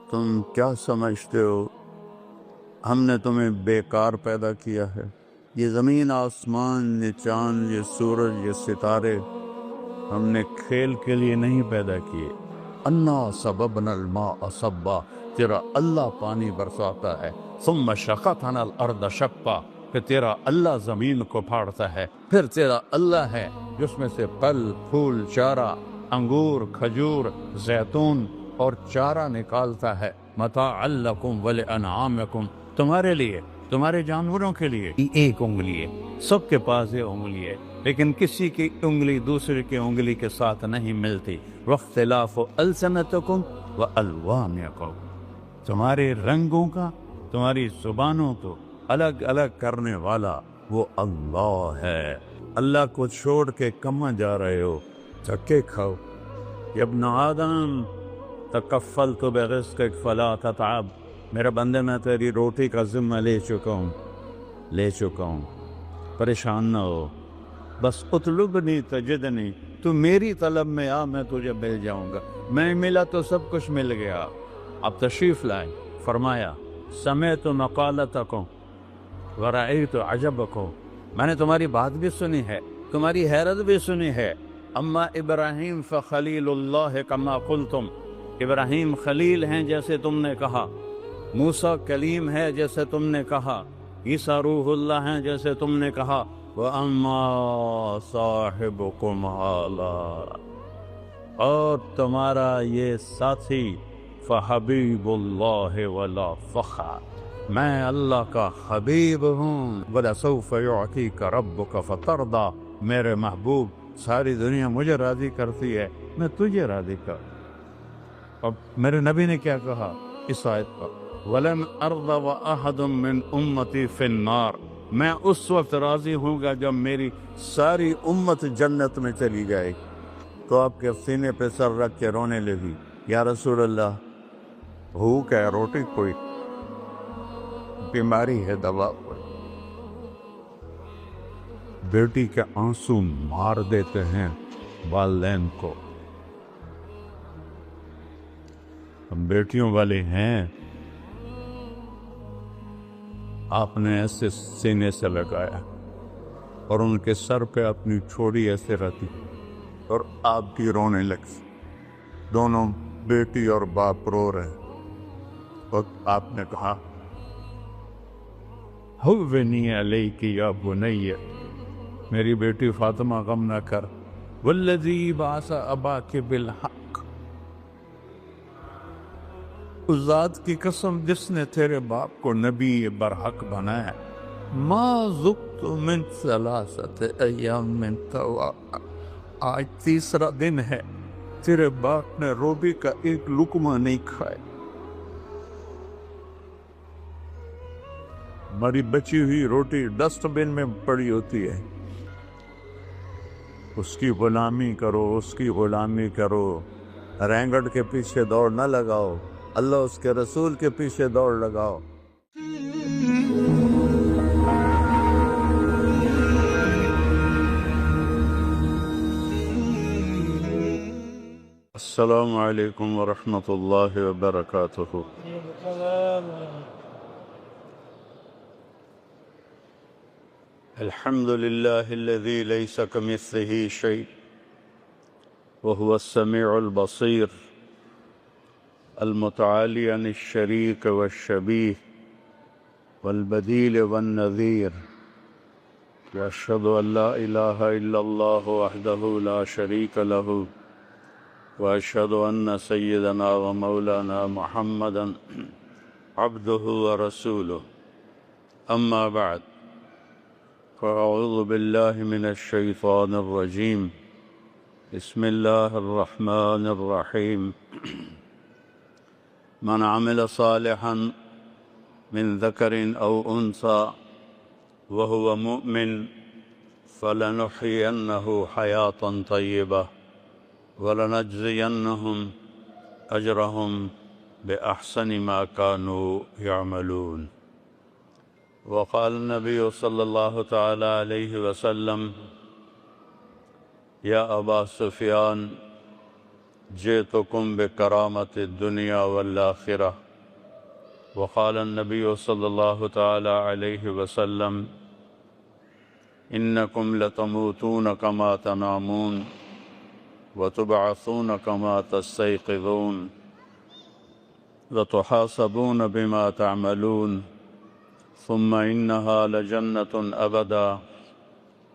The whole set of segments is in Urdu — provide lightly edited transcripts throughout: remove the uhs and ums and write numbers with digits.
تم کیا سمجھتے ہو ہم نے تمہیں بیکار پیدا کیا ہے؟ یہ زمین آسمان، یہ چاند، یہ سورج، یہ ستارے ہم نے کھیل کے لیے نہیں پیدا کیے۔ انا سببنا الماء صبا، تیرا اللہ پانی برساتا ہے۔ ثم شققنا الارض شقا، کہ تیرا اللہ زمین کو پھاڑتا ہے۔ پھر تیرا اللہ ہے جس میں سے پھل پھول چارہ، انگور کھجور زیتون اور چارہ نکالتا ہے۔ متاعا لکم ولانعامکم، تمہارے لیے، تمہارے جانوروں کے لیے۔ ایک انگلی ہے، سب کے پاس یہ انگلی ہے، لیکن کسی کی انگلی دوسرے کی انگلی کے ساتھ نہیں ملتی۔ واختلاف السنتکم والوانکم، تمہارے رنگوں کا، تمہاری زبانوں کو الگ الگ کرنے والا وہ اللہ ہے۔ اللہ کو چھوڑ کے کہاں جا رہے ہو؟ دھکے کھاؤ۔ یا ابن آدم تکفلت برزقک فلا تتعب، میرے بندے میں تیری روٹی کا ذمہ لے چکا ہوں، پریشان نہ ہو۔ بس اطلبنی تجدنی، تو میری طلب میں آ، میں تجھے مل جاؤں گا۔ میں ملا تو سب کچھ مل گیا۔ اب تشریف لائے، فرمایا سمعت مقالتکم ورأیت عجبکم، میں نے تمہاری بات بھی سنی ہے، تمہاری حیرت بھی سنی ہے۔ اما ابراہیم فخلیل اللہ کما قلتم، ابراہیم خلیل ہیں جیسے تم نے کہا، موسیٰ کلیم ہے جیسے تم نے کہا، عیسیٰ روح اللہ ہیں جیسے تم نے کہا۔ وَأَمَّا صَاحِبُكُمْ هَٰذَا، اور تمہارا یہ ساتھی، فَحَبِيبُ اللَّهِ وَلَا فَخْرَ، میں اللہ کا حبیب ہوں۔ وَلَسَوْفَ يُعْطِيكَ رَبُّكَ فَتَرْضَىٰ، میرے محبوب ساری دنیا مجھے راضی کرتی ہے، میں تجھے راضی کر۔ اب میرے نبی نے کیا کہا اس آیت پر؟ وَلَنْ أَرْضَ وَأَحَدٌ مِّنْ أُمَّتِي فِي النَّارِ، میں اس وقت راضی ہوں گا جب میری ساری امت جنت میں چلی جائے۔ تو آپ کے سینے پہ سر رکھ کے رونے لگی، یا رسول اللہ بھوک ہے، روٹی کوئی، بیماری ہے، دوا کوئی۔ بیٹی کے آنسو مار دیتے ہیں والدین کو۔ ہم بیٹیوں والے ہیں، آپ نے ایسے سینے سے لگایا اور ان کے سر پہ اپنی چھوڑی ایسے رکھی اور آپ بھی رونے لگی۔ دونوں بیٹی اور باپ رو رہے، اور آپ نے کہا ہوّنی علیک یا بنی، میری بیٹی فاطمہ غم نہ کر، والذی بعث اباک بالحق، اس ذات کی قسم جس نے تیرے باپ کو نبی برحق بنایا، ما ذقت من ثلاثت ایام من توا، آج تیسرا دن ہے تیرے باپ نے روٹی کا ایک لقمہ نہیں کھایا۔ ہماری بچی ہوئی روٹی ڈسٹ بن میں پڑی ہوتی ہے، اس کی غلامی کرو، اس کی غلامی کرو، رینگٹ کے پیچھے دوڑ نہ لگاؤ، اللہ اس کے رسول کے پیچھے دوڑ لگاؤ۔ السلام علیکم ورحمۃ اللہ وبرکاتہ۔ الحمد للہ الذی لیس کمثلہ شیء وهو السمیع البصیر المتعالی عن الشریک والشبیہ والبدیل والنذیر، واشہد ان لا الہ الا اللہ وحدہ لا شریک لہ، واشہد ان سیدنا ومولانا محمدا عبدہ ورسولہ، اما بعد فاعوذ باللہ من الشیطان الرجیم، بسم اللہ الرحمن الرحیم۔ من عمل صالحا من ذکر او انثى وهو مؤمن فلنحيينه حياة طيبة ولنجزينهم أجرهم بأحسن ما كانوا يعملون۔ وقال النبي صلى الله تعالى عليه وسلم: يا أبا سفيان جئتكم بكرامة الدنيا والآخرة. وقال النبي صلى الله تعالى عليه وسلم: إنكم لتموتون كما تنامون وتبعثون كما تستيقظون وتحاسبون بما تعملون ثم إنها لجنة أبدا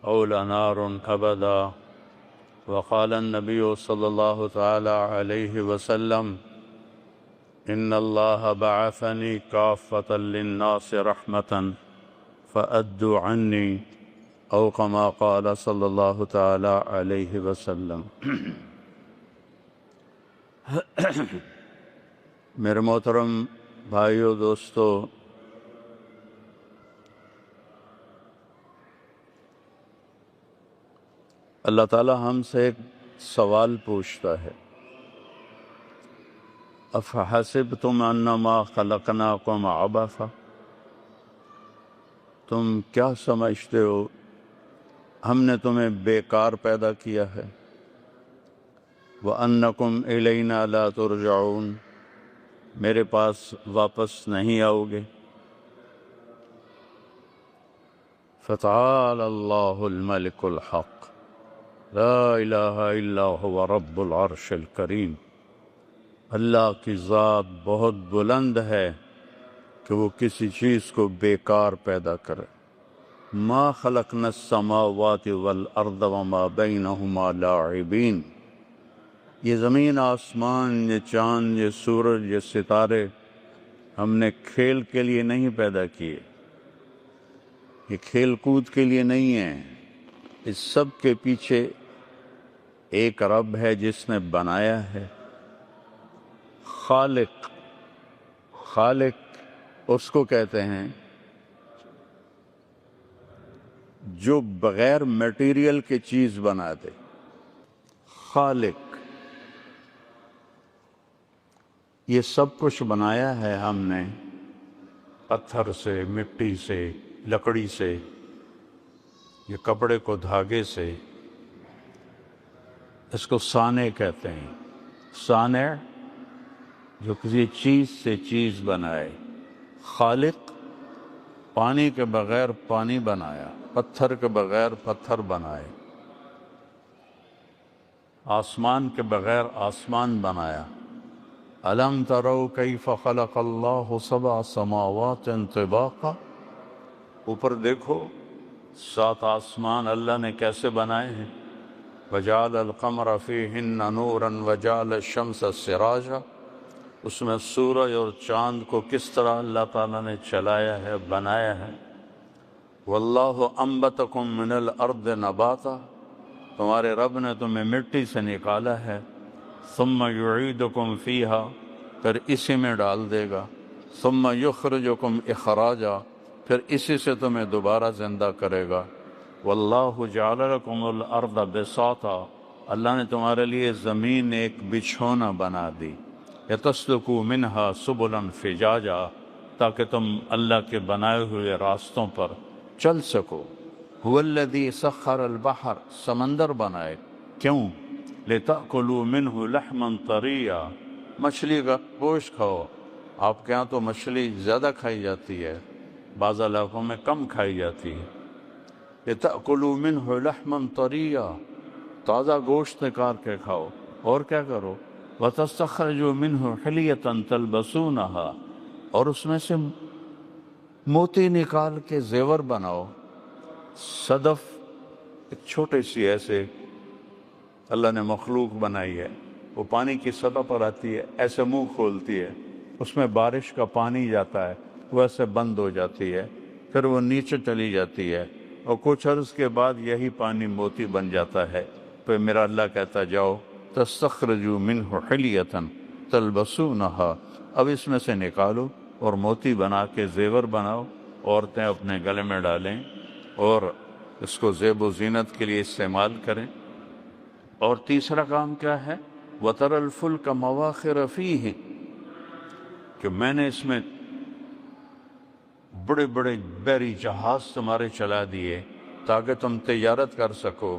أو لنار أبدا. وقال النبي صلى الله تعالى عليه وسلم: إن الله بعثني كافة للناس رحمة فأدوا عني، أو كما قال صلی اللہ تعالی علیہ وسلم. میرے محترم بھائیو دوستو، اللہ تعالی ہم سے ایک سوال پوچھتا ہے: افحسبتم انما خلقناکم عبثا، تم کیا سمجھتے ہو ہم نے تمہیں بیکار پیدا کیا ہے؟ وَأَنَّكُمْ إِلَيْنَا لَا تُرْجَعُونَ، میرے پاس واپس نہیں آؤ گے. فَتَعَالَى اللَّهُ الْمَلِكُ الْحَقُّ لَا إِلَٰهَ إِلَّا هُوَ رَبُّ الْعَرْشِ الْكَرِيمِ. اللہ کی ذات بہت بلند ہے کہ وہ کسی چیز کو بیکار پیدا کرے. ما خلقنا السماوات والارض وما بینہما لاعبین، یہ زمین آسمان، یہ چاند، یہ سورج، یہ ستارے ہم نے کھیل کے لیے نہیں پیدا کیے، یہ کھیل کود کے لیے نہیں ہیں. اس سب کے پیچھے ایک رب ہے جس نے بنایا ہے. خالق اس کو کہتے ہیں جو بغیر میٹیریل کے چیز بنا دے. خالق، یہ سب کچھ بنایا ہے ہم نے پتھر سے، مٹی سے، لکڑی سے، یہ کپڑے کو دھاگے سے. اس کو صانع کہتے ہیں. صانع جو کسی چیز سے چیز بنائے. خالق پانی کے بغیر پانی بنایا، پتھر کے بغیر پتھر بنائے، آسمان کے بغیر آسمان بنایا. أَلَمْ تَرَوْا كَيْفَ خَلَقَ اللَّهُ سَبْعَ سَمَاوَاتٍ طِبَاقًا، اوپر دیکھو 7 آسمان اللہ نے کیسے بنائے ہیں. وَجَعَلَ الْقَمَرَ فِيهِنَّ نُورًا وَجَعَلَ الشَّمْسَ سِرَاجًا، اس میں سورج اور چاند کو کس طرح اللہ تعالیٰ نے چلایا ہے، بنایا ہے. وَاللَّهُ أَنبَتَكُم مِّنَ الْأَرْضِ نَبَاتًا، تمہارے رب نے تمہیں مٹی سے نکالا ہے. ثُمَّ يُعِيدُكُمْ فِيهَا، پھر اسی میں ڈال دے گا. ثُمَّ يُخْرِجُكُمْ إِخْرَاجًا، پھر اسی سے تمہیں دوبارہ زندہ کرے گا. وَاللَّهُ جَعَلَ لَكُمُ الْأَرْضَ بِسَاطًا، اللہ نے تمہارے لیے زمین ایک بچھونا بنا دی. لِتَسْلُكُوا مِنْهَا سُبُلًا فِجَاجًا، تاکہ تم اللہ کے بنائے ہوئے راستوں پر چل سکو. هُوَ الَّذِي سَخَّرَ الْبَحْرَ، سمندر بنائے. کیوں؟ لِتَأْكُلُوا مِنْهُ لَحْمًا طَرِيًّا، مچھلی کا گوشت کھاؤ. آپ کے ہاں تو مچھلی زیادہ کھائی جاتی ہے، بعض علاقوں میں کم کھائی جاتی ہے. لِتَأْكُلُوا مِنْهُ لَحْمًا طَرِيًّا، تازہ گوشت نکال کے کھاؤ. اور کیا کرو؟ وَتَسْتَخْرِجُوا مِنْهُ حِلْيَةً تَلْبَسُونَهَا، اور اس میں سے موتی نکال کے زیور بناؤ. صدف ایک چھوٹے سی ایسے اللہ نے مخلوق بنائی ہے، وہ پانی کی سطح پر آتی ہے، ایسے منہ کھولتی ہے، اس میں بارش کا پانی جاتا ہے، وہ ایسے بند ہو جاتی ہے، پھر وہ نیچے چلی جاتی ہے، اور کچھ عرض کے بعد یہی پانی موتی بن جاتا ہے. پھر میرا اللہ کہتا جاؤ تستخرجوا منہ حلیۃ تلبسونہا، اب اس میں سے نکالو اور موتی بنا کے زیور بناؤ، عورتیں اپنے گلے میں ڈالیں اور اس کو زیب و زینت کے لیے استعمال کریں. اور تیسرا کام کیا ہے؟ وَتَرَى الْفُلْكَ مَوَاخِرَ فِيهِ، کہ میں نے اس میں بڑے بڑے بحری جہاز تمہارے چلا دیے تاکہ تم تجارت کر سکو.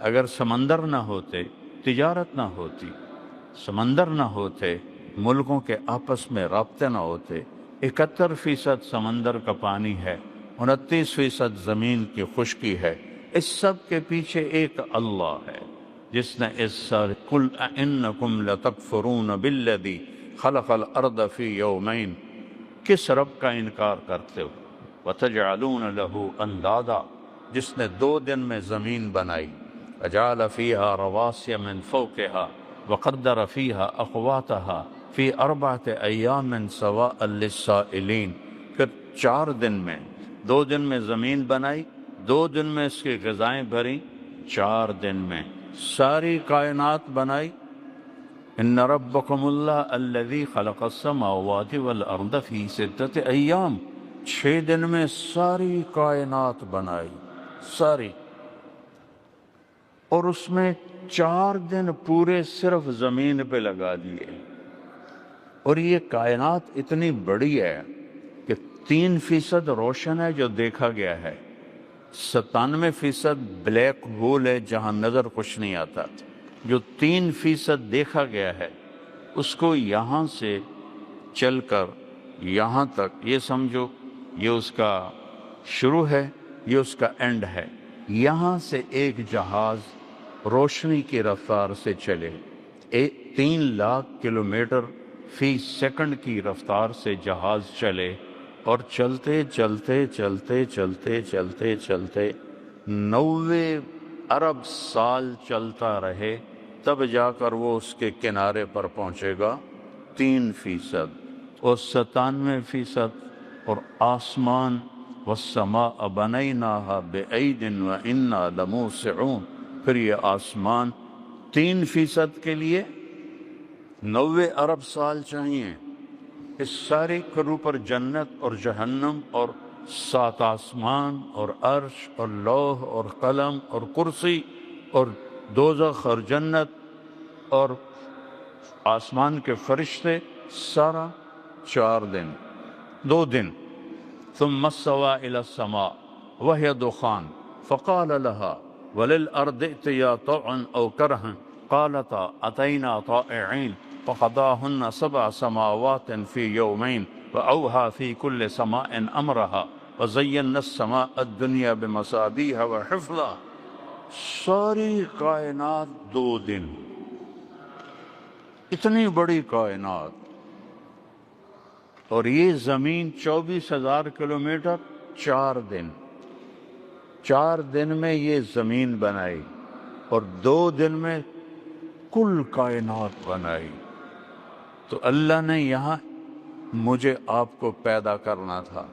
اگر سمندر نہ ہوتے تجارت نہ ہوتی. سمندر نہ ہوتے، ملکوں کے آپس میں رابطے نہ ہوتے، 71% سمندر کا پانی ہے، 29% زمین کی خشکی ہے، اس سب کے پیچھے ایک اللہ ہے جس نے اس سارے قل انکم لتکفرون بالذی خلق الارض فی یومین، کس رب کا انکار کرتے ہو؟ وتجعلون له اندادا، جس نے 2 دن میں زمین بنائی، وجعل فیہا رواسی من فوقہا وقدر فیها اقواتها فی 4 ایام سواء للسائلین، پھر 4 دن میں، 2 دن میں زمین بنائی، 2 دن میں اس کی غذائیں بھری، 4 دن میں ساری کائنات بنائی۔ ان ربکم اللہ الذی خلق السماوات والارض فی 6 ایام، 6 دن میں ساری کائنات بنائی، ساری، اور اس میں 4 دن پورے صرف زمین پہ لگا دیے۔ اور یہ کائنات اتنی بڑی ہے کہ 3% روشن ہے جو دیکھا گیا ہے، 97% بلیک ہول ہے جہاں نظر کچھ نہیں آتا، جو 3% دیکھا گیا ہے اس کو یہاں سے چل کر یہاں تک، یہ سمجھو یہ اس کا شروع ہے، یہ اس کا اینڈ ہے، یہاں سے ایک جہاز روشنی کی رفتار سے چلے، 3 لاکھ کلومیٹر فی سیکنڈ کی رفتار سے جہاز چلے، اور چلتے چلتے چلتے چلتے چلتے چلتے 90 ارب سال چلتا رہے، تب جا کر وہ اس کے کنارے پر پہنچے گا، 3%، اور 97%، اور آسمان والسماء بنیناہا بأید وإنا لموسعون، پھر یہ آسمان 3% کے لیے 90 ارب سال چاہیے، اس سارے کرو پر جنت اور جہنم اور 7 آسمان اور عرش اور لوح اور قلم اور کرسی اور دوزخ اور جنت اور آسمان کے فرشتے، سارا 4 دن، 2 دن۔ ثم استوى إلى السماء وهي دخان فقال لها وللأرض ائتيا طوعا أو كرها قالتا أتينا طائعين فقضاهن 7 سماوات في يومين وأوحى في كل سماء أمرها وزينا السماء الدنيا بمصابيح وحفظا، ساری کائنات 2 دن، اتنی بڑی کائنات، اور یہ زمین 24,000 کلومیٹر، 4 دن، 4 دن میں یہ زمین بنائی، اور 2 دن میں کل کائنات بنائی۔ تو اللہ نے یہاں مجھے آپ کو پیدا کرنا تھا،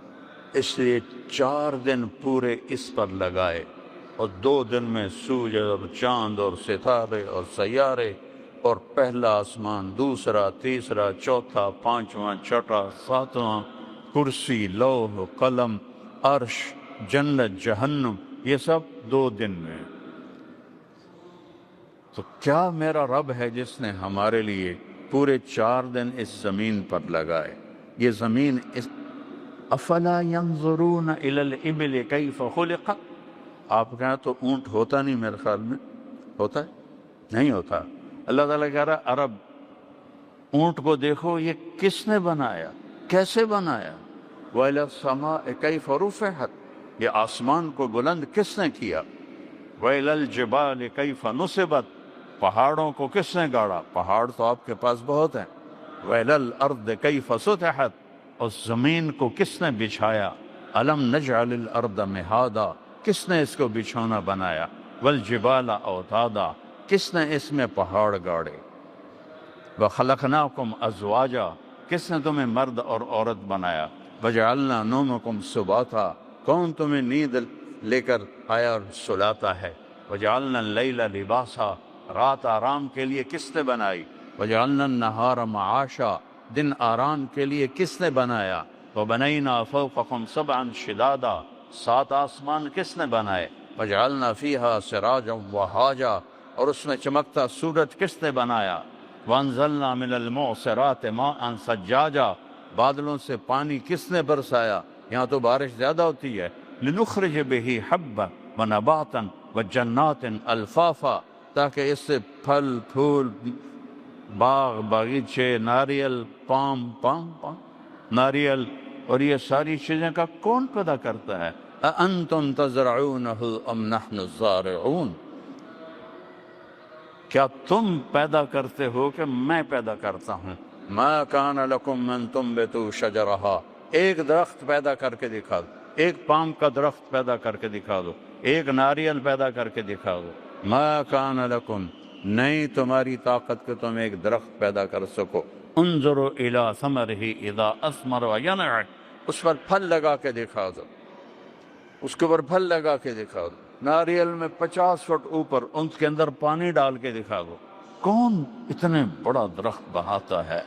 اس لیے 4 دن پورے اس پر لگائے، اور 2 دن میں سورج اور چاند اور ستارے اور سیارے اور پہلا آسمان، دوسرا، تیسرا، چوتھا، 5واں، چھٹا، 7واں، کرسی، لوح، قلم، عرش، جنت، جہنم، یہ سب 2 دن میں۔ تو کیا میرا رب ہے جس نے ہمارے لیے پورے 4 دن اس زمین پر لگائے۔ یہ زمین افلا ينظرون الى الابل کیف خلقت، آپ کہاں تو اونٹ ہوتا نہیں، میرے خیال میں ہوتا ہے، نہیں ہوتا۔ اللہ تعالیٰ کہہ رہا عرب اونٹ کو دیکھو، یہ کس نے بنایا، کیسے بنایا؟ وَإِلَى السَّمَاءِ كَيْفَ رُفِعَتْ، یہ آسمان کو بلند کس نے کیا؟ وَإِلَى الْجِبَالِ كَيْفَ نُصِبَتْ، پہاڑوں کو کس نے گاڑا؟ پہاڑ تو آپ کے پاس بہت ہیں۔ وَإِلَى الْأَرْضِ كَيْفَ سُطِحَتْ، اور زمین کو کس نے بچھایا؟ أَلَمْ نَجْعَلِ الْأَرْضَ مِهَادًا، کس نے اس کو بچھونا بنایا؟ وَالْجِبَالَ أَوْتَادًا، کس نے اس میں پہاڑ گاڑے؟ وَخَلَقْنَاكُمْ أَزْوَاجًا، کس نے تمہیں مرد اور عورت بنایا؟ وَجَعَلْنَا نَوْمَكُمْ سُبَاتًا، کون تمہیں نیند لے کر آیا اور سلاتا ہے؟ وَجَعَلْنَا اللَّيْلَ لِبَاسًا، رات آرام کے لیے کس نے بنائی؟ وَجَعَلْنَا النَّهَارَ مَعَاشًا، دن آرام کے لیے کس نے بنایا؟ وَبَنَيْنَا فَوْقَكُمْ سَبْعًا شِدَادًا، 7 آسمان کس نے بنائے؟ وَجَعَلْنَا فِيهَا سِرَاجًا وَهَاجًا، اور اس میں چمکتا سورج کس نے بنایا؟ وَأَنزَلْنَا مِنَ الْمُعْصِرَاتِ مَاءً ثَجَّاجًا، بادلوں سے پانی کس نے برسایا؟ یہاں تو بارش زیادہ ہوتی ہے۔ لِنُخْرِجَ بِهِ حَبًّا وَنَبَاتًا وَجَنَّاتٍ أَلْفَافًا، تاکہ اس سے پھل پھول باغ باغیچے، ناریل، پام ناریل، اور یہ ساری چیزیں کا کون پیدا کرتا ہے؟ اَأَنْتُمْ تَزْرَعُونَهُ أَمْ نَحْنُ الزَّارِعُونَ، کیا تم پیدا کرتے ہو کہ میں پیدا کرتا ہوں؟ مَا كَانَ لَكُمْ أَن تُنبِتُوا شَجَرَهَا، ایک درخت پیدا کر کے دکھا دو، ایک پام کا درخت پیدا کر کے دکھا دو، ایک ناریل پیدا کر کے دکھا دو۔ مَا كَانَ لَكُمْ، نہیں تمہاری طاقت کہ تم ایک درخت پیدا کر سکو۔ انظروا إِلَى ثَمَرِهِ إِذَا أَثْمَرَ وَيَنْعِ، اس پر پھل لگا کے دکھا دو، اس کے اوپر پھل لگا کے دکھا دو۔ ناریل میں 50 فٹ اوپر ان کے اندر پانی ڈال کے دکھا دو، کون اتنے بڑا درخت بہاتا ہے؟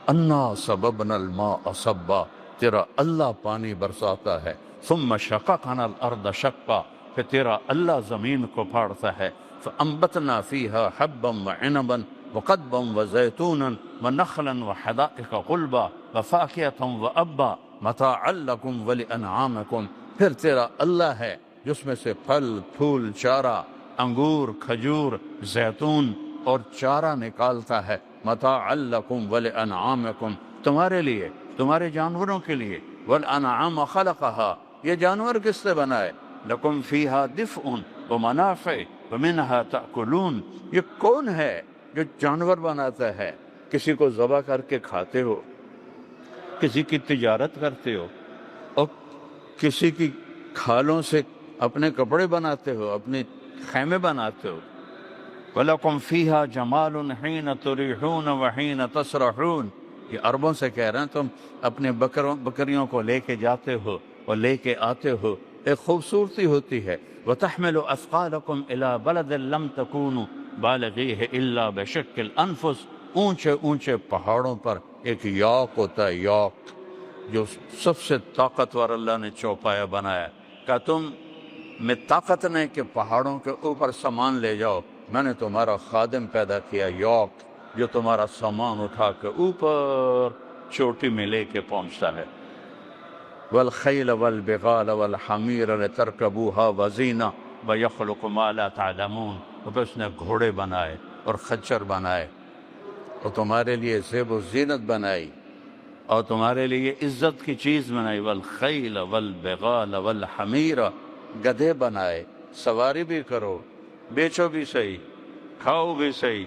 انا سببنا الماء صبا، تیرا اللہ پانی برساتا ہے۔ ثم شققنا الارض شقا، کہ تیرا اللہ زمین کو پھاڑتا ہے۔ فانبتنا فيها حبا وعنبا وقضبا وزيتونا ونخلا وحدائق غلبا وفاكهة وأبا متاعا لكم ولأنعامكم، پھر تیرا اللہ ہے جس میں سے پھل پھول چارہ، انگور کھجور زیتون اور چارہ نکالتا ہے۔ متاعا لکم ولانعامکم، تمہارے لیے، تمہارے جانوروں کے لیے۔ والانعام خلقها، یہ جانور کس سے بنائے؟ لکم فیہا دفء ومنافع ومنہا تأکلون، یہ کون ہے جو جانور بناتا ہے؟ کسی کو ذبح کر کے کھاتے ہو، کسی کی تجارت کرتے ہو، اور کسی کی کھالوں سے اپنے کپڑے بناتے ہو، اپنے خیمے بناتے ہو۔ وَلَكُمْ فِيهَا جَمَالٌ حِينَ تُرِيحُونَ وَحِينَ تَسْرَحُونَ، یہ عربوں سے کہہ رہے ہیں، تم اپنے بکریوں کو لے کے جاتے ہو اور لے کے آتے ہو، ایک خوبصورتی ہوتی ہے۔ وَتَحْمِلُ أَثْقَالَكُمْ إِلَى بَلَدٍ لَمْ تَكُونُوا بَالِغِيهِ إِلَّا بِشِقِّ الْأَنفُسِ، اونچے اونچے پہاڑوں پر ایک یاک ہوتا ہے، یاک، جو سب سے طاقتور اللہ نے چوپایا بنایا۔ کہ تم میں طاقت نہیں کہ پہاڑوں کے اوپر سامان لے جاؤ، میں نے تمہارا خادم پیدا کیا، یوک، جو تمہارا سامان اٹھا کے اوپر چوٹی میں لے کے پہنچتا ہے۔ والخیل والبغال والحمیر لترکبوها وزینہ ویخلق ما لا تعلمون، اور پھر اس نے گھوڑے بنائے اور خچر بنائے اور تمہارے لیے زیب و زینت بنائی اور تمہارے لیے عزت کی چیز بنائی۔ والخیل والبغال والحمیر، گدھے بنائے، سواری بھی کرو، بیچو بھی صحیح، کھاؤ بھی صحیح۔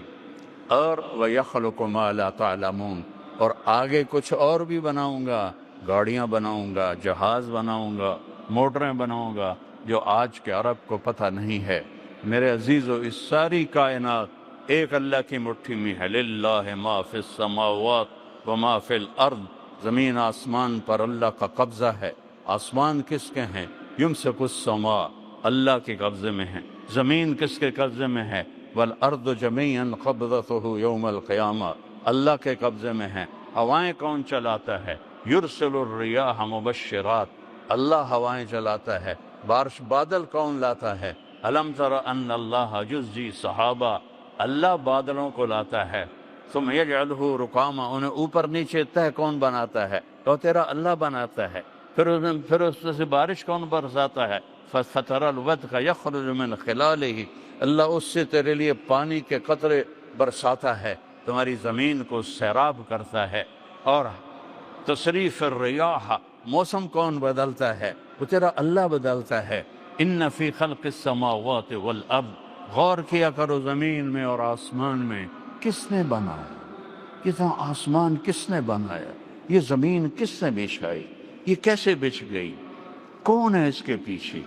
اور وَيَخْلُقُ مَا لَا تَعْلَمُونَ، اور آگے کچھ اور بھی بناؤں گا، گاڑیاں بناؤں گا، جہاز بناؤں گا، موٹریں بناؤں گا، جو آج کے عرب کو پتہ نہیں ہے۔ میرے عزیزو، اس ساری کائنات ایک اللہ کی مٹھی میں ہے۔ لِلَّهِ مَا فِي السَّمَاوَاتِ وَمَا فِي الْأَرْضِ، زمین آسمان پر اللہ کا قبضہ ہے۔ آسمان کس کے ہیں؟ یمسک السماء، اللہ کے قبضے میں ہیں۔ زمین کس کے قبضے میں ہے؟ والارض جميعا قبضته يوم القیامہ، اللہ کے قبضے میں ہیں۔ ہوائیں کون چلاتا ہے؟ یرسل الریاح مبشرات، اللہ ہوائیں چلاتا ہے۔ بارش بادل کون لاتا ہے؟ الم تر ان اللہ یزجی سحابہ، اللہ بادلوں کو لاتا ہے۔ ثم یجعلہ رکاما، انہیں اوپر نیچے تہ کون بناتا ہے؟ تو تیرا اللہ بناتا ہے۔ پھر اس سے بارش کون برساتا ہے؟ فَتَرَى الْوَدْقَ يَخْرُجُ مِنْ خِلَالِهِ، اللہ اس سے تیرے لیے پانی کے قطرے برساتا ہے، تمہاری زمین کو سیراب کرتا ہے۔ اور تصریف الریاح، موسم کون بدلتا ہے؟ وہ تیرا اللہ بدلتا ہے۔ ان فی خلق السماوات والارض، غور کیا کرو زمین میں اور آسمان میں، کس نے بنایا؟ یہ آسمان کس نے بنایا؟ یہ زمین کس نے بچھائی؟ یہ کیسے بچھ گئی؟ کون ہے اس کے پیچھے؟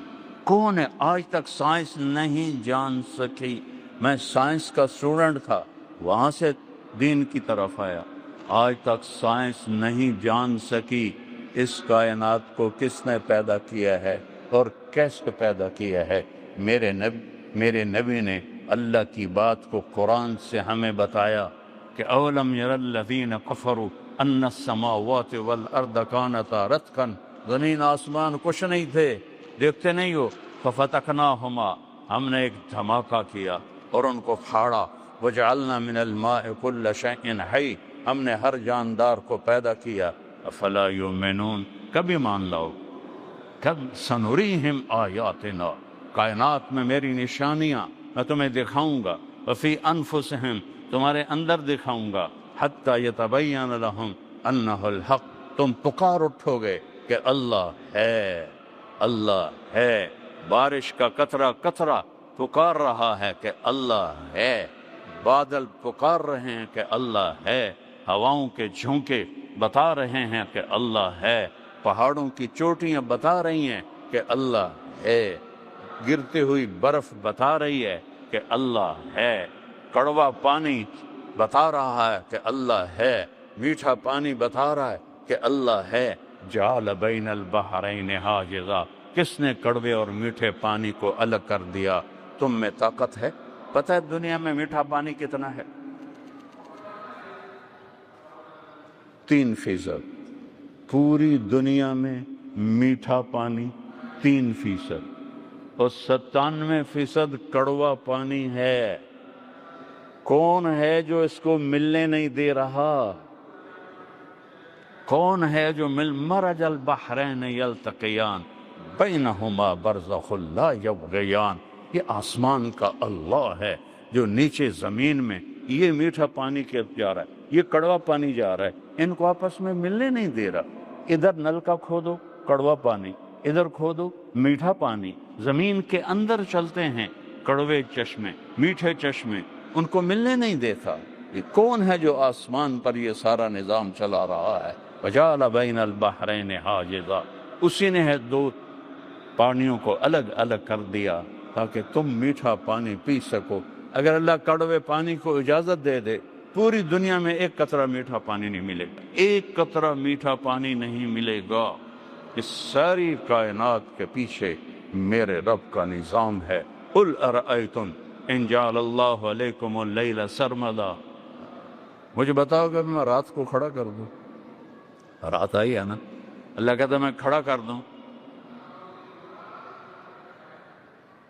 کون ہے؟ آج تک سائنس نہیں جان سکی۔ میں سائنس کا اسٹوڈنٹ تھا، وہاں سے دین کی طرف آیا۔ آج تک سائنس نہیں جان سکی اس کائنات کو کس نے پیدا کیا ہے اور کیسے پیدا کیا ہے۔ میرے نبی نے اللہ کی بات کو قرآن سے ہمیں بتایا کہ اولم یر الذین کفروا ان السماوات والارض کانتا رتقا، زمین آسمان کچھ نہیں تھے، دیکھتے نہیں ہو؟ ففتقناہما، ہم نے ایک دھماکہ کیا اور ان کو پھاڑا۔ وجعلنا من الماء كل شيء حي، ہم نے ہر جاندار کو پیدا کیا۔ افلا یؤمنون، کبھی مان لاؤ۔ کب سنریہم آیاتنا، کائنات میں میری نشانیاں میں تمہیں دکھاؤں گا۔ وفی انفسہم، تمہارے اندر دکھاؤں گا، حتی یتبین لہم انہ الحق، تم پکار اٹھو گے کہ اللہ ہے، اللہ ہے۔ بارش کا قطرہ قطرہ پکار رہا ہے کہ اللہ ہے، بادل پکار رہے ہیں کہ اللہ ہے، ہواؤں کے جھونکے بتا رہے ہیں کہ اللہ ہے، پہاڑوں کی چوٹیاں بتا رہی ہیں کہ اللہ ہے، گرتی ہوئی برف بتا رہی ہے کہ اللہ ہے، کڑوا پانی بتا رہا ہے کہ اللہ ہے، میٹھا پانی بتا رہا ہے کہ اللہ ہے۔ جعل بین البحرین حاجزا، کس نے کڑوے اور میٹھے پانی کو الگ کر دیا؟ تم میں طاقت ہے؟ پتہ ہے دنیا میں میٹھا پانی کتنا ہے؟ 3%۔ پوری دنیا میں میٹھا پانی 3%، اور 97% کڑوا پانی ہے۔ کون ہے جو اس کو ملنے نہیں دے رہا؟ کون ہے جو مرج البحرین یلتقیان بینہما برزخ لا یبغیان، یہ آسمان کا اللہ ہے جو نیچے زمین میں یہ میٹھا پانی کے جا رہا ہے، یہ کڑوا پانی جا رہا ہے، ان کو آپس میں ملنے نہیں دے رہا۔ ادھر نل کا کھودو کڑوا پانی، ادھر کھودو میٹھا پانی، زمین کے اندر چلتے ہیں کڑوے چشمے میٹھے چشمے، ان کو ملنے نہیں دیتا۔ یہ کون ہے جو آسمان پر یہ سارا نظام چلا رہا ہے؟ وجعل بین البحرین حاجزا، اسی نے ہے دو پانیوں کو الگ الگ کر دیا تاکہ تم میٹھا پانی پی سکو۔ اگر اللہ کڑوے پانی کو اجازت دے دے، پوری دنیا میں ایک قطرہ میٹھا پانی نہیں ملے گا، ایک قطرہ میٹھا پانی نہیں ملے گا۔ اس ساری کائنات کے پیچھے میرے رب کا نظام ہے۔ قل ارأیتم ان جعل اللہ علیکم اللیل سرمدا، مجھے بتاؤ کہ میں رات کو کھڑا کر دوں، رات آئی ہے نا، اللہ کہتا ہے میں کھڑا کر دوں،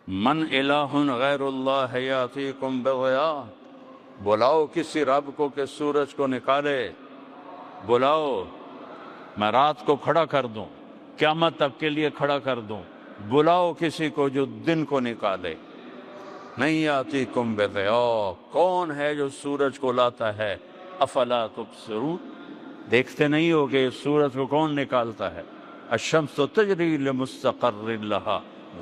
من الہ غیر اللہ یاتیکم بضیاء، بلاؤ کسی رب کو کہ سورج کو نکالے، بلاؤ میں رات کو کھڑا کر دوں، قیامت تک کے لیے کھڑا کر دوں، بلاؤ کسی کو جو دن کو نکالے۔ نہیں یاتیکم بضیاء، کون ہے جو سورج کو لاتا ہے؟ افلا تبصرون، دیکھتے نہیں ہو کہ سورج کو کون نکالتا ہے؟ الشمس تجری لمستقر لہا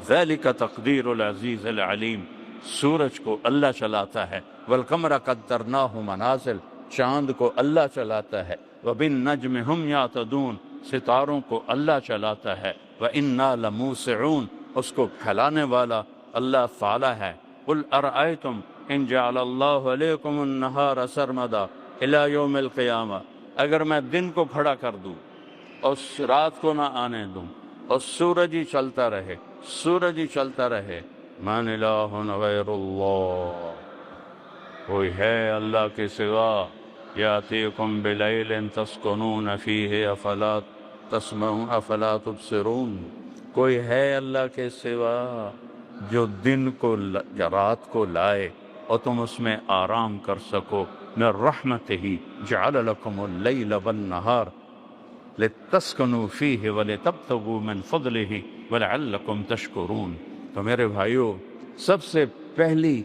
ذلک تقدیر العزیز العلیم، سورج کو اللہ چلاتا ہے۔ والقمر قدرناہ منازل، چاند کو اللہ چلاتا ہے۔ وبالنجم ہم یہتدون، ستاروں کو اللہ چلاتا ہے۔ وإنا لموسعون، اس کو پھیلانے والا اللہ تعالی ہے۔ قل ارأیتم ان جعل اللہ علیکم النہار سرمدا الی یوم القیامہ، اگر میں دن کو کھڑا کر دوں اور رات کو نہ آنے دوں اور سورج ہی چلتا رہے، سورج ہی چلتا رہے، من الہ غیر اللہ، کوئی ہے اللہ کے سوا؟ یاتیکم بلیل تسکنون فیہ افلا تسمعون افلا تبصرون، کوئی ہے اللہ کے سوا جو دن کو یا رات کو لائے اور تم اس میں آرام کر سکو؟ من رحمتہ جعل لکم اللیل والنہار لتسکنوا فیہ ولتبتغوا من فضلہ ولعلکم تشکرون۔ تو میرے بھائیو، سب سے پہلی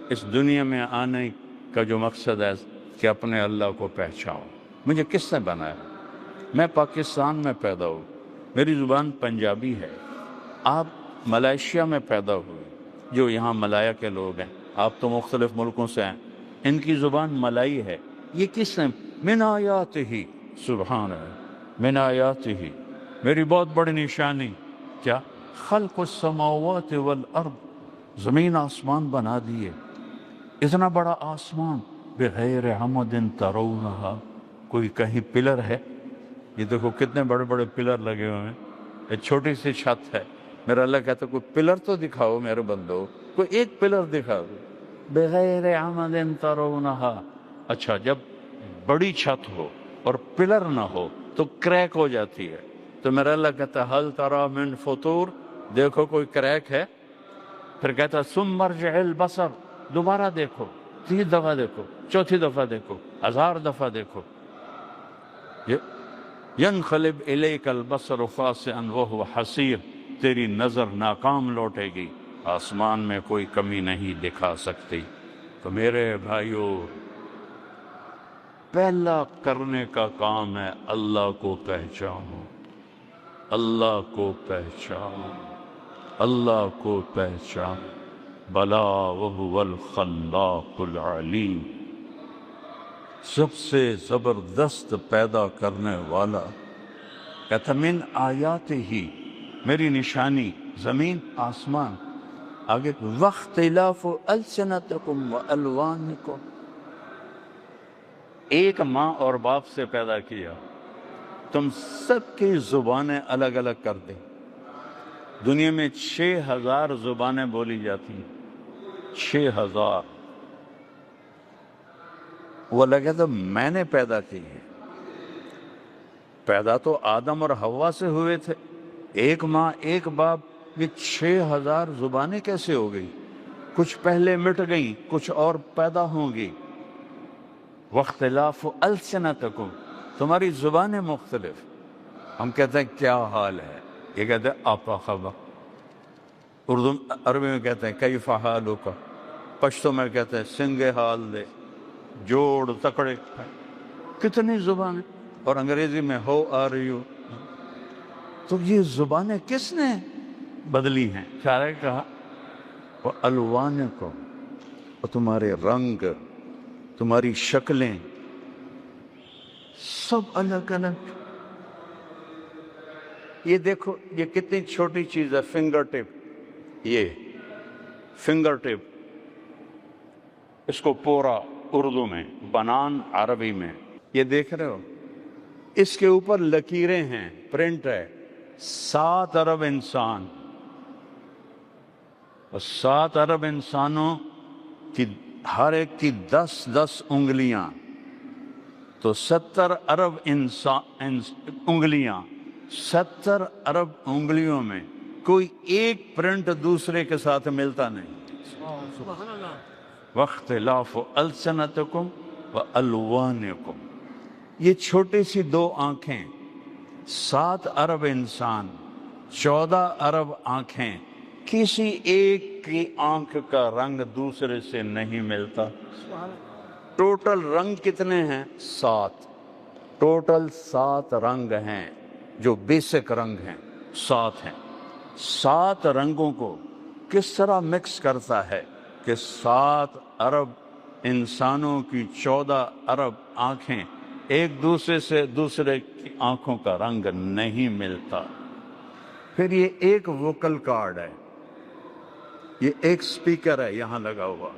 اس دنیا میں آنے کا جو مقصد ہے کہ اپنے اللہ کو پہچاؤ۔ مجھے کس نے بنایا؟ میں پاکستان میں پیدا ہوں، میری زبان پنجابی ہے، آپ ملائیشیا میں پیدا ہوئے، جو یہاں ملایا کے لوگ ہیں، آپ تو مختلف ملکوں سے ہیں، ان کی زبان ملائی ہے۔ یہ کس نے؟ من آیاتہ، سبحان اللہ، من آیاتہ، میری بہت بڑی نشانی کیا؟ خلق السماوات والارض، زمین آسمان بنا دیے، اتنا بڑا آسمان، بغیر عمد ترونہا، کوئی کہیں پلر ہے؟ یہ دیکھو کتنے بڑے بڑے پلر لگے ہوئے ہیں، ایک چھوٹی سی چھت ہے، میرا اللہ کہتا ہے کوئی پلر تو دکھاؤ میرے بندو، کوئی ایک پلر دکھا دو، بغیر عمد ترونہا۔ اچھا، جب بڑی چھت ہو اور پلر نہ ہو تو کریک ہو جاتی ہے، تو میرا اللہ کہتا ہے حل تری من فطور، دیکھو کوئی کریک ہے؟ پھر کہتا ہے ثم ارجع البصر، دوبارہ دیکھو، 3 دفعہ دیکھو، 4تھی دفعہ دیکھو، 1000 دفعہ دیکھو، ینقلب الیک البصر خاسئا وهو حسیر، تیری نظر ناکام لوٹے گی، آسمان میں کوئی کمی نہیں دکھا سکتی۔ تو میرے بھائیو، پہلا کرنے کا کام ہے اللہ کو پہچانو، اللہ کو پہچانو، اللہ کو پہچانو۔ بلا وهو الخلاق العلیم، سب سے زبردست پیدا کرنے والا۔ کہتا من آیات ہی، میری نشانی زمین آسمان، آگے واختلاف السنتکم والوانکم، ایک ماں اور باپ سے پیدا کیا، تم سب کی زبانیں الگ الگ کر دیں۔ دنیا میں 6000 زبانیں بولی جاتی ہیں، 6000۔ وہ لگا تو میں نے پیدا کی ہے، پیدا تو آدم اور حوا سے ہوئے تھے، ایک ماں ایک باپ، یہ 6000 زبانیں کیسے ہو گئی؟ کچھ پہلے مٹ گئیں، کچھ اور پیدا ہوں گی۔ واختلاف السنتکم، تمہاری زبانیں مختلف۔ ہم کہتے ہیں کیا حال ہے، یہ کہتے ہیں آپا خبا، اردو عربی میں کہتے ہیں کیف حالک، پشتو میں کہتے ہیں سنگے حال دے، جوڑ تکڑے، کتنی زبانیں، اور انگریزی میں ہو آر یو۔ تو یہ زبانیں کس نے بدلی ہیں؟ شاعر نے کہا وہ الوانکم، اور تمہارے رنگ، تمہاری شکلیں سب الگ الگ۔ یہ دیکھو یہ کتنی چھوٹی چیز ہے، فنگر ٹپ، یہ فنگر ٹپ، اس کو پورا اردو میں، بنان عربی میں، یہ دیکھ رہے ہو، اس کے اوپر لکیریں ہیں، پرنٹ ہے، 7 ارب انسان، اور 7 ارب انسانوں کی ہر ایک کی 10 انگلیاں، تو 70 ارب انگلیاں، 70 ارب انگلیوں میں کوئی ایک پرنٹ دوسرے کے ساتھ ملتا نہیں۔ واختلاف السنتکم والوانکم، یہ چھوٹی سی 2 آنکھیں، 7 ارب انسان، 14 ارب آنکھیں، کسی ایک کی آنکھ کا رنگ دوسرے سے نہیں ملتا۔ ٹوٹل رنگ کتنے ہیں؟ 7، ٹوٹل 7 رنگ ہیں، جو بیسک رنگ ہیں 7 ہیں۔ 7 رنگوں کو کس طرح مکس کرتا ہے کہ 7 ارب انسانوں کی 14 ارب آنکھیں ایک دوسرے سے دوسرے کی آنکھوں کا رنگ نہیں ملتا۔ پھر یہ ایک ووکل کارڈ ہے، یہ ایک سپیکر ہے یہاں لگا ہوا،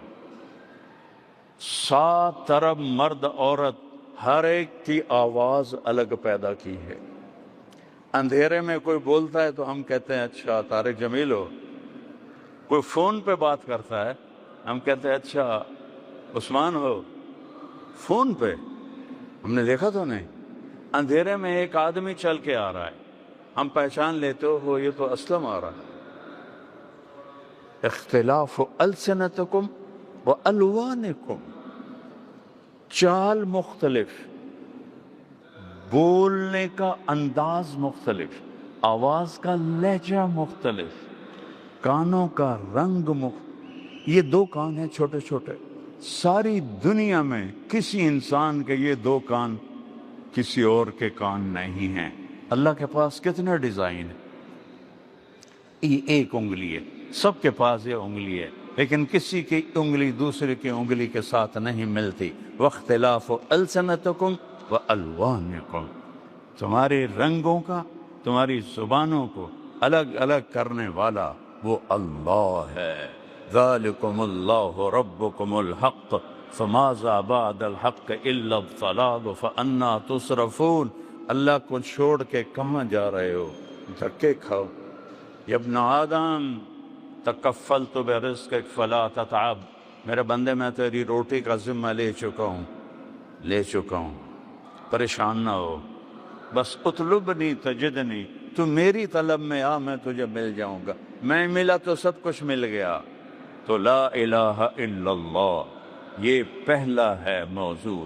7 ارب مرد عورت، ہر ایک کی آواز الگ پیدا کی ہے۔ اندھیرے میں کوئی بولتا ہے تو ہم کہتے ہیں اچھا طارق جمیل ہو، کوئی فون پہ بات کرتا ہے ہم کہتے ہیں اچھا عثمان ہو، فون پہ، ہم نے دیکھا تو نہیں۔ اندھیرے میں ایک آدمی چل کے آ رہا ہے، ہم پہچان لیتے ہو یہ تو اسلم آ رہا ہے۔ اختلاف السنتکم والوانکم، چال مختلف، بولنے کا انداز مختلف، آواز کا لہجہ مختلف، کانوں کا رنگ مختلف۔ یہ 2 کان ہیں چھوٹے چھوٹے، ساری دنیا میں کسی انسان کے یہ 2 کان کسی اور کے کان نہیں ہیں۔ اللہ کے پاس کتنے ڈیزائن ہیں، یہ ایک انگلی ہے، سب کے پاس یہ انگلی ہے، لیکن کسی کی انگلی دوسرے کی انگلی کے ساتھ نہیں ملتی۔ واختلاف السنتکم والوانکم، تمہارے رنگوں کا، تمہاری زبانوں کو الگ الگ کرنے والا وہ اللہ ہے۔ ذالکم اللہ ربکم الحق فماذا بعد الحق الا الضلال فانا تصرفون۔ اللہ کو چھوڑ کے کہاں جا رہے ہو؟ دھکے کھاؤ۔ یا ابن آدم تکفلت برزقک فلا تتعب، میرے بندے میں تیری روٹی کا ذمہ لے چکا ہوں، پریشان نہ ہو، بس اطلبنی تجدنی، تو میری طلب میں آ، میں تجھے مل جاؤں گا، میں ملا تو سب کچھ مل گیا۔ تو لا الہ الا اللہ، یہ پہلا ہے موضوع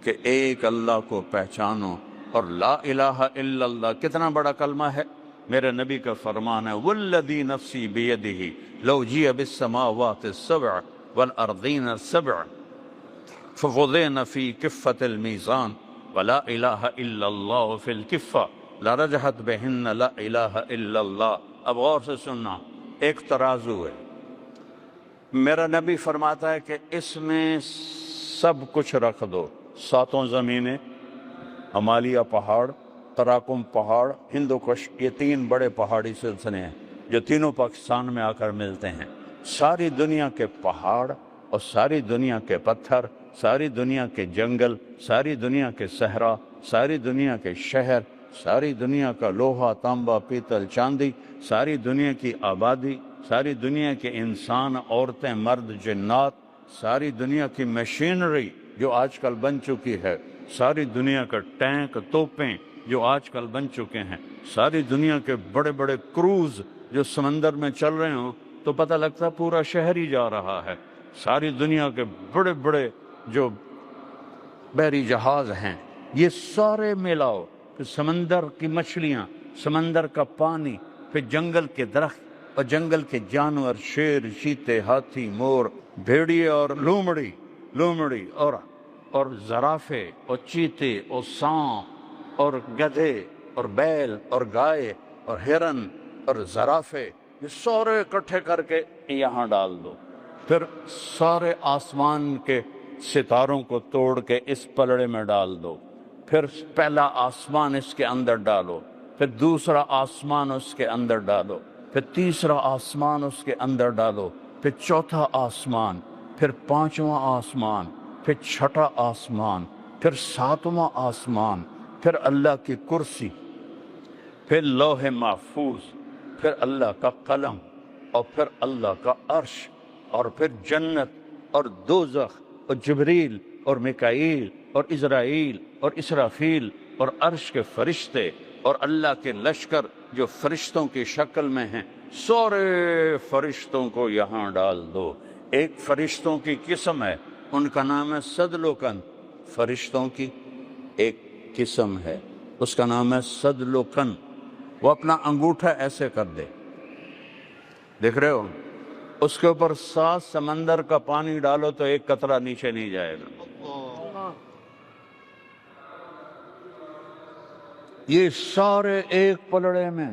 کہ ایک اللہ کو پہچانو۔ اور لا الہ الا اللہ کتنا بڑا کلمہ ہے، میرے نبی کا فرمان ہے والذی نفسی بیدہ لو جیء بالسماوات السبع والارضین السبع، فوضعن فی کفۃ المیزان ولا الہ الا اللہ فی الکفہ لرجحت بہن لا الہ الا اللہ۔ اب غور سے سننا، ایک ترازو ہے، میرا نبی فرماتا ہے کہ اس میں سب کچھ رکھ دو، ساتوں زمینیں، ہمالیہ پہاڑ، قراقم پہاڑ، ہندوکش، یہ تین بڑے پہاڑی سلسلے ہیں جو تینوں پاکستان میں آ کر ملتے ہیں۔ ساری دنیا کے پہاڑ اور ساری دنیا کے پتھر، ساری دنیا کے جنگل، ساری دنیا کے صحرا، ساری دنیا کے شہر، ساری دنیا کا لوہا، تانبا، پیتل، چاندی، ساری دنیا کی آبادی، ساری دنیا کے انسان، عورتیں، مرد، جنات، ساری دنیا کی مشینری جو آج کل بن چکی ہے، ساری دنیا کا ٹینک، توپیں جو آج کل بن چکے ہیں، ساری دنیا کے بڑے بڑے کروز جو سمندر میں چل رہے ہوں تو پتہ لگتا پورا شہر ہی جا رہا ہے، ساری دنیا کے بڑے بڑے جو بحری جہاز ہیں، یہ سارے ملاؤ، کہ سمندر کی مچھلیاں، سمندر کا پانی، پھر جنگل کے درخت اور جنگل کے جانور، شیر، چیتے، ہاتھی، مور، بھیڑیے اور لومڑی اور زرافے اور چیتے اور سانپ اور گدھے اور بیل اور گائے اور ہرن اور زرافے، یہ سارے اکٹھے کر کے یہاں ڈال دو، پھر سارے آسمان کے ستاروں کو توڑ کے اس پلڑے میں ڈال دو، پھر پہلا آسمان اس کے اندر ڈالو، پھر دوسرا آسمان اس کے اندر ڈالو، پھر تیسرا آسمان اس کے اندر ڈالو، پھر چوتھا آسمان، پھر پانچواں آسمان، پھر چھٹا آسمان، پھر ساتواں آسمان، پھر اللہ کی کرسی، پھر لوح محفوظ، پھر اللہ کا قلم، اور پھر اللہ کا عرش، اور پھر جنت اور دوزخ اور جبریل اور میکائیل اور عزرائیل اور اسرافیل اور عرش کے فرشتے اور اللہ کے لشکر جو فرشتوں کی شکل میں ہیں، سارے فرشتوں کو یہاں ڈال دو۔ ایک فرشتوں کی قسم ہے، ان کا نام ہے صدلوکن، فرشتوں کی ایک قسم ہے، اس کا نام ہے صدلوکن۔ وہ اپنا انگوٹھا ایسے کر دے، دیکھ رہے ہو، اس کے اوپر 7 سمندر کا پانی ڈالو تو ایک قطرہ نیچے نہیں جائے گا۔ یہ سارے ایک پلڑے میں،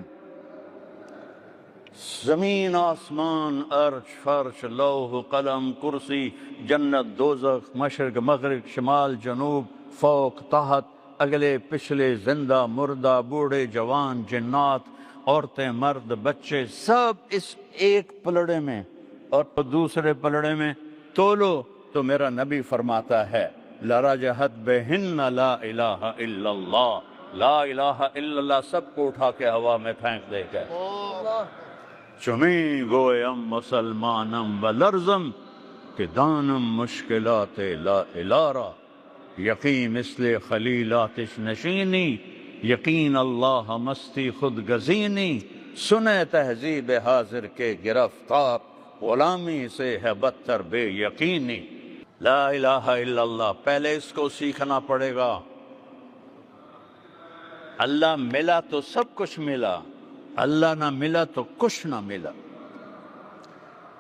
زمین، آسمان، عرش، فرش، لوح، قلم، کرسی، جنت، دوزخ، مشرق، مغرب، شمال، جنوب، فوق، تحت، اگلے، پچھلے، زندہ، مردہ، بوڑھے، جوان، جنات، عورتیں، مرد، بچے، سب اس ایک پلڑے میں، اور دوسرے پلڑے میں تولو تو میرا نبی فرماتا ہے لرجحت بہن لا الہ الا اللہ، لا الہ الا اللہ سب کو اٹھا کے ہوا میں پھینک دے گا۔ چمی گویم مسلمانم و لرزم کہ دانم مشکلات لا الارا، یقین مثل خلیلاتش نشینی، یقین اللہ مستی خود گزینی، سنے تہذیب حاضر کے گرفتار، غلامی سے ہے بدتر بے یقینی۔ لا الہ الا اللہ، پہلے اس کو سیکھنا پڑے گا۔ اللہ ملا تو سب کچھ ملا، اللہ نہ ملا تو کچھ نہ ملا۔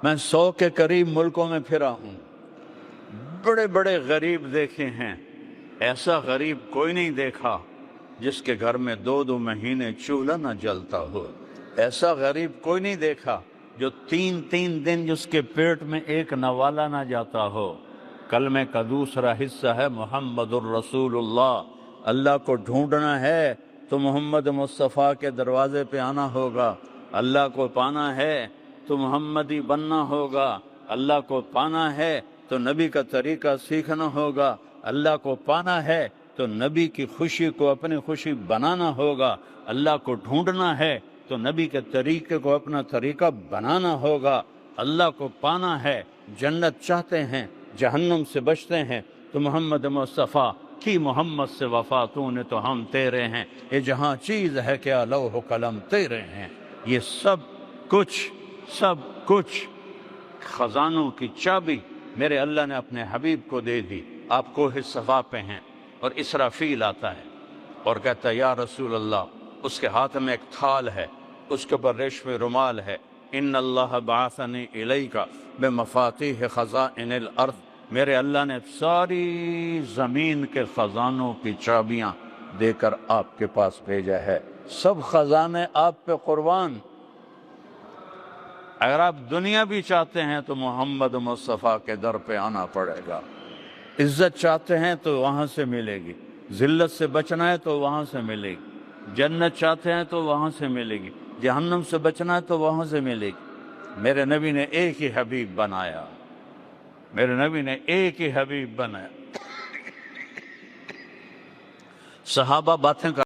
میں 100 کے قریب ملکوں میں پھرا ہوں، بڑے بڑے غریب دیکھے ہیں، ایسا غریب کوئی نہیں دیکھا جس کے گھر میں 2 مہینے چولہا نہ جلتا ہو، ایسا غریب کوئی نہیں دیکھا جو 3 دن جس کے پیٹ میں ایک نوالا نہ جاتا ہو۔ کلمے کا دوسرا حصہ ہے محمد الرسول اللہ۔ اللہ کو ڈھونڈنا ہے تو محمد مصطفیٰ کے دروازے پہ آنا ہوگا، اللہ کو پانا ہے تو محمدی بننا ہوگا، اللہ کو پانا ہے تو نبی کا طریقہ سیکھنا ہوگا، اللہ کو پانا ہے تو نبی کی خوشی کو اپنی خوشی بنانا ہوگا، اللہ کو ڈھونڈنا ہے تو نبی کے طریقے کو اپنا طریقہ بنانا ہوگا، اللہ کو پانا ہے، جنت چاہتے ہیں، جہنم سے بچتے ہیں تو محمد مصطفیٰ کی محمد سے وفا، تو نے تو ہم تیرے ہیں، یہ جہاں چیز ہے کیا لوح و قلم تیرے ہیں۔ یہ سب کچھ خزانوں کی چابی میرے اللہ نے اپنے حبیب کو دے دی۔ آپ کوہ صفا پہ ہیں اور اسرافیل آتا ہے اور کہتا ہے یا رسول اللہ، اس کے ہاتھ میں ایک تھال ہے، اس کے اوپر ریشم رومال ہے، ان اللہ بعثنی الیک بمفاتیح خزائن الارض، میرے اللہ نے ساری زمین کے خزانوں کی چابیاں دے کر آپ کے پاس بھیجا ہے، سب خزانے آپ پہ قربان۔ اگر آپ دنیا بھی چاہتے ہیں تو محمد مصطفیٰ کے در پہ آنا پڑے گا، عزت چاہتے ہیں تو وہاں سے ملے گی، ذلت سے بچنا ہے تو وہاں سے ملے گی، جنت چاہتے ہیں تو وہاں سے ملے گی، جہنم سے بچنا ہے تو وہاں سے ملے گی۔ میرے نبی نے ایک ہی حبیب بنایا، میرے نبی نے ایک ہی حبیب بنایا۔ صحابہ باتیں